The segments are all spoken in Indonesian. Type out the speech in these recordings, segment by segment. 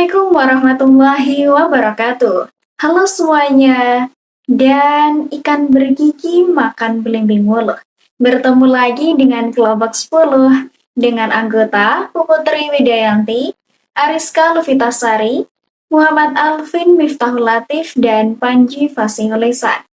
Assalamualaikum warahmatullahi wabarakatuh. Halo semuanya, dan ikan bergigi makan belimbing mulu. Bertemu lagi dengan kelompok 10 dengan anggota Puputri Widayanti, Ariska Lufitasari, Muhammad Alvin Miftahul Latif, dan Panji Fasihulisan.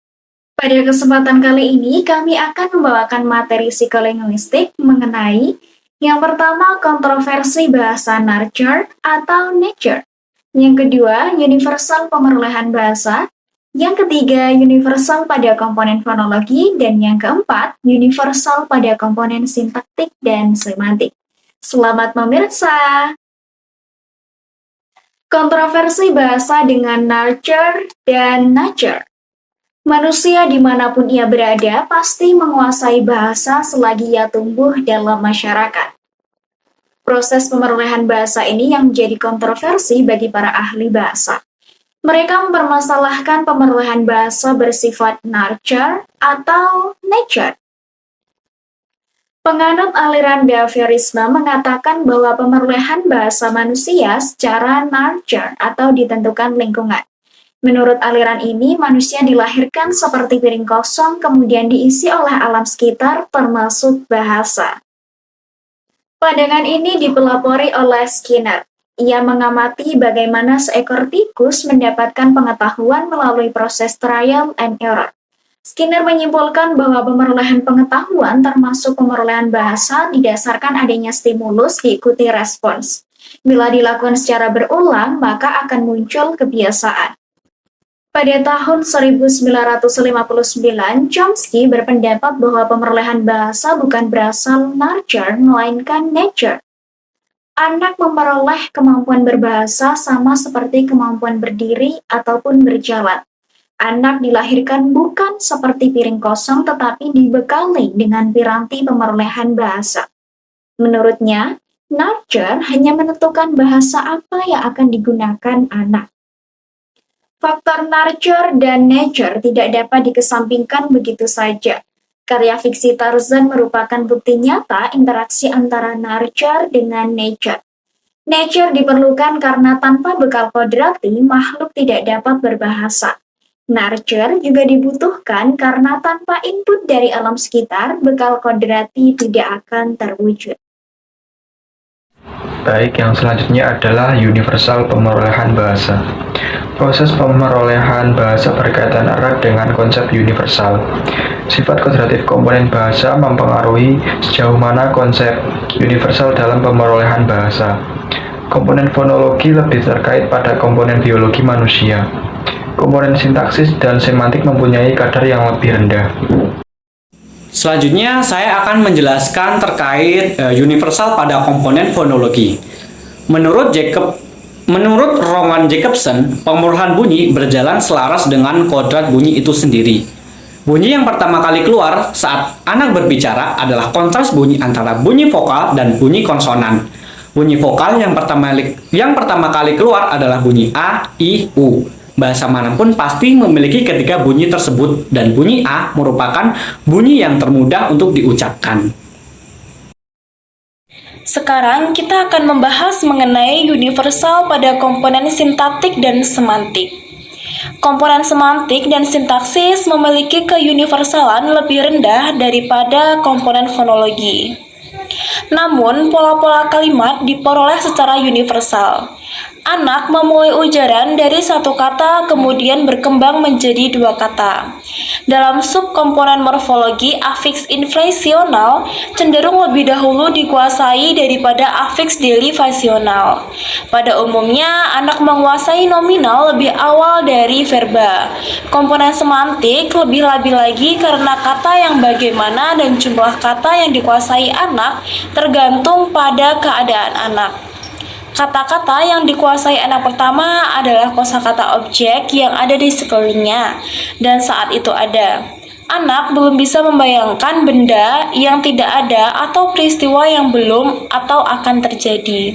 Pada kesempatan kali ini, kami akan membawakan materi psikolinguistik mengenai yang pertama, kontroversi bahasa nurture atau nature. Yang kedua, universal pemerolehan bahasa. Yang ketiga, universal pada komponen fonologi. Dan yang keempat, universal pada komponen sintaktik dan semantik. Selamat memirsa! Kontroversi bahasa dengan nurture dan nature. Manusia dimanapun ia berada pasti menguasai bahasa selagi ia tumbuh dalam masyarakat. Proses pemerolehan bahasa ini yang menjadi kontroversi bagi para ahli bahasa. Mereka mempermasalahkan pemerolehan bahasa bersifat nurture atau nature. Penganut aliran behaviorisme mengatakan bahwa pemerolehan bahasa manusia secara nurture atau ditentukan lingkungan. Menurut aliran ini, manusia dilahirkan seperti piring kosong, kemudian diisi oleh alam sekitar, termasuk bahasa. Pandangan ini dipelopori oleh Skinner. Ia mengamati bagaimana seekor tikus mendapatkan pengetahuan melalui proses trial and error. Skinner menyimpulkan bahwa pemerolehan pengetahuan, termasuk pemerolehan bahasa, didasarkan adanya stimulus diikuti respons. Bila dilakukan secara berulang, maka akan muncul kebiasaan. Pada tahun 1959, Chomsky berpendapat bahwa pemerolehan bahasa bukan berasal nurture, melainkan nature. Anak memperoleh kemampuan berbahasa sama seperti kemampuan berdiri ataupun berjalan. Anak dilahirkan bukan seperti piring kosong, tetapi dibekali dengan piranti pemerolehan bahasa. Menurutnya, nurture hanya menentukan bahasa apa yang akan digunakan anak. Faktor nurture dan nature tidak dapat dikesampingkan begitu saja. Karya fiksi Tarzan merupakan bukti nyata interaksi antara nurture dengan nature. Nature diperlukan karena tanpa bekal kodrati, makhluk tidak dapat berbahasa. Nurture juga dibutuhkan karena tanpa input dari alam sekitar, bekal kodrati tidak akan terwujud. Baik, yang selanjutnya adalah universal pemerolehan bahasa. Proses pemerolehan bahasa berkaitan erat dengan konsep universal. Sifat kodratif komponen bahasa mempengaruhi sejauh mana konsep universal dalam pemerolehan bahasa. Komponen fonologi lebih terkait pada komponen biologi manusia. Komponen sintaksis dan semantik mempunyai kadar yang lebih rendah. Selanjutnya, saya akan menjelaskan terkait universal pada komponen fonologi. Menurut Rowan Jacobson, pemerolehan bunyi berjalan selaras dengan kodrat bunyi itu sendiri. Bunyi yang pertama kali keluar saat anak berbicara adalah kontras bunyi antara bunyi vokal dan bunyi konsonan. Bunyi vokal yang pertama kali keluar adalah bunyi A, I, U. Bahasa manapun pasti memiliki ketiga bunyi tersebut, dan bunyi A merupakan bunyi yang termudah untuk diucapkan. Sekarang kita akan membahas mengenai universal pada komponen sintaktik dan semantik. Komponen semantik dan sintaksis memiliki keuniversalan lebih rendah daripada komponen fonologi. Namun, pola-pola kalimat diperoleh secara universal. Anak memulai ujaran dari satu kata kemudian berkembang menjadi dua kata. Dalam subkomponen morfologi, afiks inflesional cenderung lebih dahulu dikuasai daripada afiks derivasional. Pada umumnya, anak menguasai nominal lebih awal dari verba. Komponen semantik lebih labil lagi karena kata yang bagaimana dan jumlah kata yang dikuasai anak tergantung pada keadaan anak. Kata-kata yang dikuasai anak pertama adalah kosakata objek yang ada di sekelilingnya, dan saat itu ada. Anak belum bisa membayangkan benda yang tidak ada atau peristiwa yang belum atau akan terjadi.